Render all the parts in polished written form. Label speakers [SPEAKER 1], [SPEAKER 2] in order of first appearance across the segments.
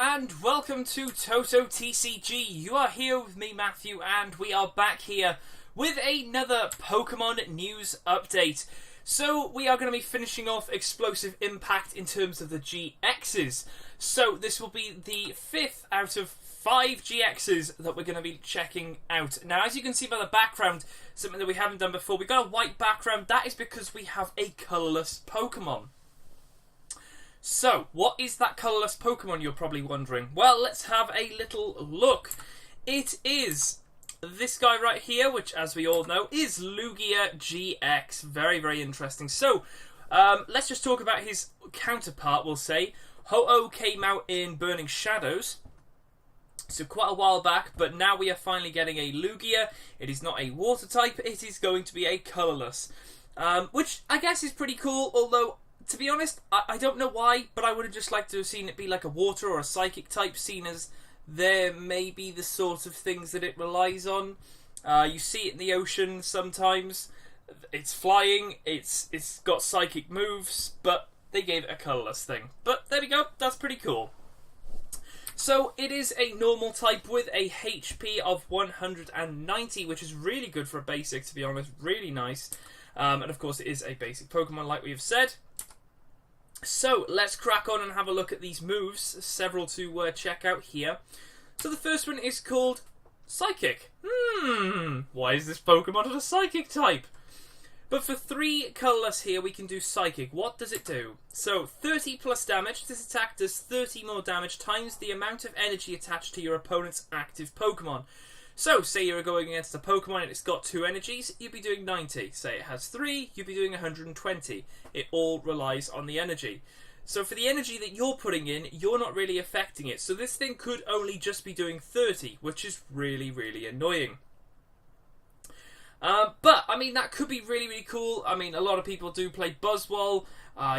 [SPEAKER 1] and welcome to TotoTCG. You are here with me, Matthew, and we are back here with another Pokemon news update. So we are going to be finishing off Explosive Impact in terms of the GXs. So this will be the 5th out of 5 GXs that we're going to be checking out. Now, as you can see by the background, something that we haven't done before, we've got a white background. That is because we have a colourless Pokemon. So, what is that colourless Pokemon, you're probably wondering? Well, let's have a little look. It is this guy right here, which, as we all know, is Lugia GX. Very, very interesting. So, let's just talk about his counterpart, we'll say. Ho-Oh came out in Burning Shadows, so quite a while back, but now we are finally getting a Lugia. It is not a water type, it is going to be a colourless. Which I guess is pretty cool, although to be honest, I don't know why, but I would have just liked to have seen it be like a water or a psychic type, seen as there may be the sort of things that it relies on. You see it in the ocean sometimes. It's flying, it's got psychic moves, but they gave it a colourless thing. But there we go, that's pretty cool. So it is a normal type with a HP of 190, which is really good for a basic, to be honest, really nice. And of course it is a basic Pokemon like we have said. So, let's crack on and have a look at these moves, several to check out here. So the first one is called Psychic. Why is this Pokemon a Psychic type? But for 3 colourless here, we can do Psychic. What does it do? So, 30 plus damage. This attack does 30 more damage times the amount of energy attached to your opponent's active Pokemon. So, say you're going against a Pokemon and it's got 2 energies, you'd be doing 90. Say it has 3, you'd be doing 120. It all relies on the energy. So for the energy that you're putting in, you're not really affecting it. So this thing could only just be doing 30, which is really, really annoying. But, I mean, that could be really, really cool. I mean, a lot of people do play Buzzwole.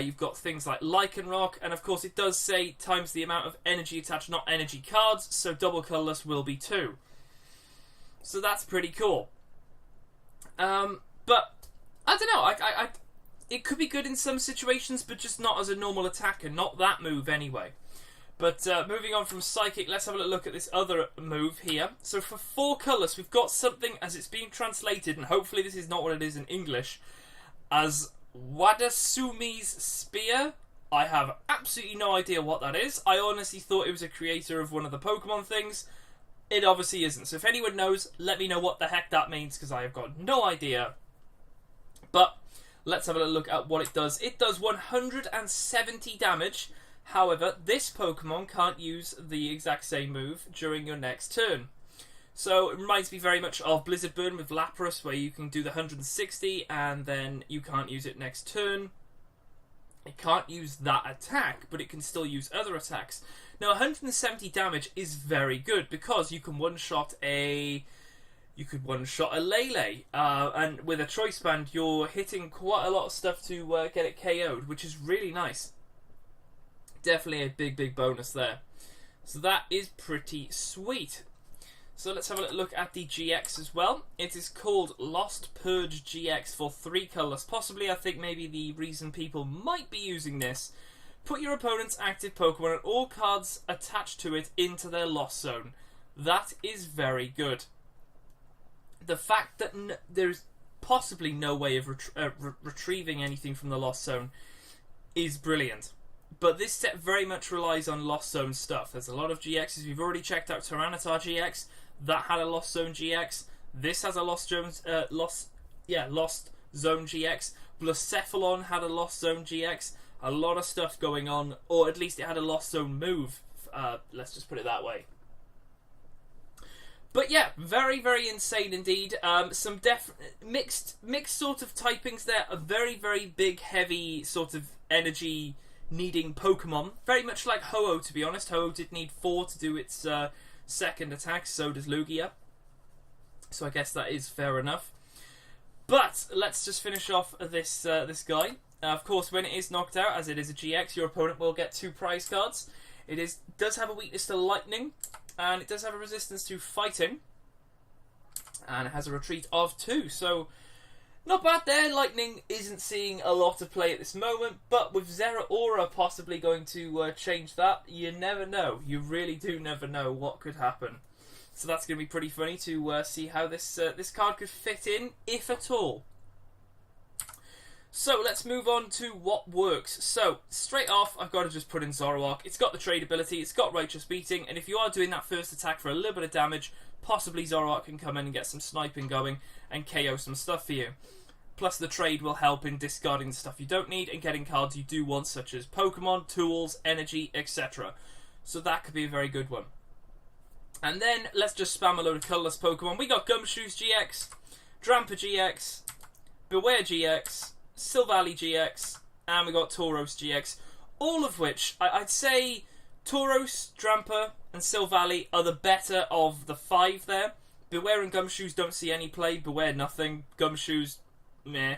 [SPEAKER 1] You've got things like Lycanroc, and of course it does say times the amount of energy attached, not energy cards, so double colourless will be 2. So that's pretty cool. But I don't know. It could be good in some situations, but just not as a normal attacker. Not that move anyway. But moving on from Psychic, let's have a look at this other move here. So for 4 colours, we've got something as it's being translated, and hopefully this is not what it is in English, as Wadasumi's Spear. I have absolutely no idea what that is. I honestly thought it was a creator of one of the Pokemon things. It obviously isn't. So if anyone knows, let me know what the heck that means, because I have got no idea. But let's have a look at what it does. It does 170 damage. However, this Pokemon can't use the exact same move during your next turn. So it reminds me very much of Blizzard Burn with Lapras, where you can do the 160 and then you can't use it next turn. It can't use that attack, but it can still use other attacks. Now, 170 damage is very good because you can one-shot a Lele, and with a Choice Band, you're hitting quite a lot of stuff to get it KO'd, which is really nice. Definitely a big, big bonus there. So that is pretty sweet. So let's have a look at the GX as well. It is called Lost Purge GX for 3 colours. Possibly, I think, maybe the reason people might be using this. Put your opponent's active Pokemon and all cards attached to it into their Lost Zone. That is very good. The fact that there's possibly no way of retrieving anything from the Lost Zone is brilliant. But this set very much relies on Lost Zone stuff. There's a lot of GXs. We've already checked out Tyranitar GX. That had a Lost Zone GX. This has a Lost Zone GX. Blacephalon had a Lost Zone GX. A lot of stuff going on, or at least it had a Lost Zone move. Let's just put it that way. But yeah, very, very insane indeed. Some mixed sort of typings there. A very, very big, heavy sort of energy needing Pokemon. Very much like Ho-Oh, to be honest. Ho-Oh did need 4 to do its second attack, so does Lugia. So I guess that is fair enough. But let's just finish off this guy. Of course, when it is knocked out, as it is a GX, your opponent will get 2 prize cards. It does have a weakness to lightning, and it does have a resistance to fighting, and it has a retreat of 2. So Not bad there. Lightning isn't seeing a lot of play at this moment, but with Zeraora possibly going to change that, you never know. You really do never know what could happen. So that's going to be pretty funny to see how this card could fit in, if at all. So let's move on to what works. So straight off, I've got to just put in Zoroark. It's got the trade ability, it's got Righteous Beating, and if you are doing that first attack for a little bit of damage, possibly Zoroark can come in and get some sniping going and KO some stuff for you. Plus the trade will help in discarding the stuff you don't need and getting cards you do want, such as Pokemon, tools, energy, etc. So that could be a very good one. And then let's just spam a load of colourless Pokemon. We got Gumshoos GX, Drampa GX, Beware GX, Silvally GX, and we got Tauros GX. All of which, I'd say Tauros, Drampa, and Silvally are the better of the 5 there. Beware and Gumshoos don't see any play. Beware nothing. Gumshoos, meh.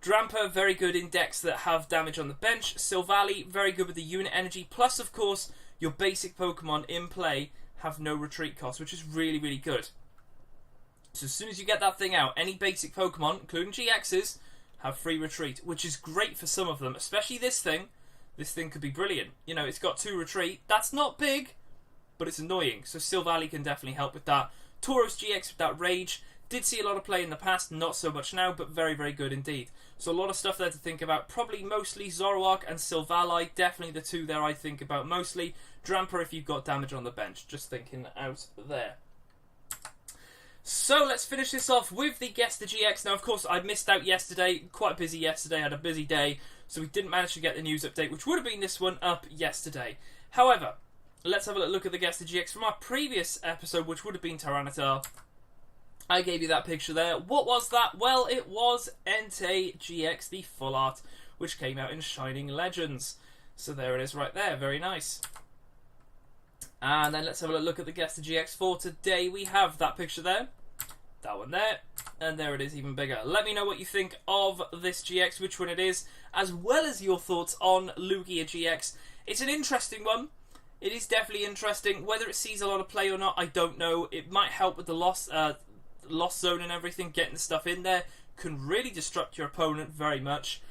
[SPEAKER 1] Drampa, very good in decks that have damage on the bench. Silvally, very good with the unit energy. Plus, of course, your basic Pokemon in play have no retreat cost, which is really, really good. So as soon as you get that thing out, any basic Pokemon, including GXs, have free retreat, which is great for some of them, especially this thing. This thing could be brilliant. You know, it's got 2 retreat. That's not big, but it's annoying. So Silvally can definitely help with that. Tauros GX with that Rage. Did see a lot of play in the past, not so much now, but very, very good indeed. So a lot of stuff there to think about. Probably mostly Zoroark and Silvally. Definitely the 2 there I think about mostly. Drampa if you've got damage on the bench. Just thinking out there. So let's finish this off with the Guess the GX. Now, of course, I missed out yesterday. Quite busy yesterday. Had a busy day. So we didn't manage to get the news update, which would have been this one, up yesterday. However, let's have a look at the Guess the GX from our previous episode, which would have been Tyranitar. I gave you that picture there. What was that? Well, it was Entei GX, the full art, which came out in Shining Legends. So there it is right there. Very nice. And then let's have a look at the Guess the GX for today. We have that picture there. That one there. And there it is, even bigger. Let me know what you think of this GX, which one it is, as well as your thoughts on Lugia GX. It's an interesting one. It is definitely interesting. Whether it sees a lot of play or not, I don't know. It might help with the lost zone and everything. Getting the stuff in there can really disrupt your opponent very much.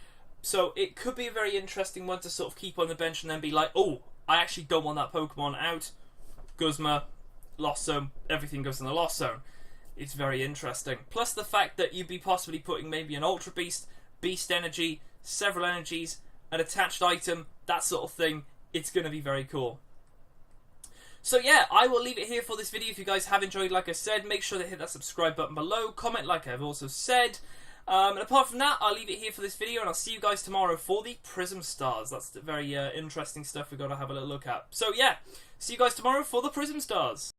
[SPEAKER 1] So it could be a very interesting one to sort of keep on the bench and then be like, oh, I actually don't want that Pokemon out. Guzma, Lost Zone, everything goes in the Lost Zone. It's very interesting. Plus the fact that you'd be possibly putting maybe an Ultra Beast, Beast Energy, several energies, an attached item, that sort of thing. It's going to be very cool. So yeah, I will leave it here for this video. If you guys have enjoyed, like I said, make sure to hit that subscribe button below. Comment like I've also said. And apart from that, I'll leave it here for this video, and I'll see you guys tomorrow for the Prism Stars. That's the very interesting stuff we've got to have a little look at. So yeah, see you guys tomorrow for the Prism Stars.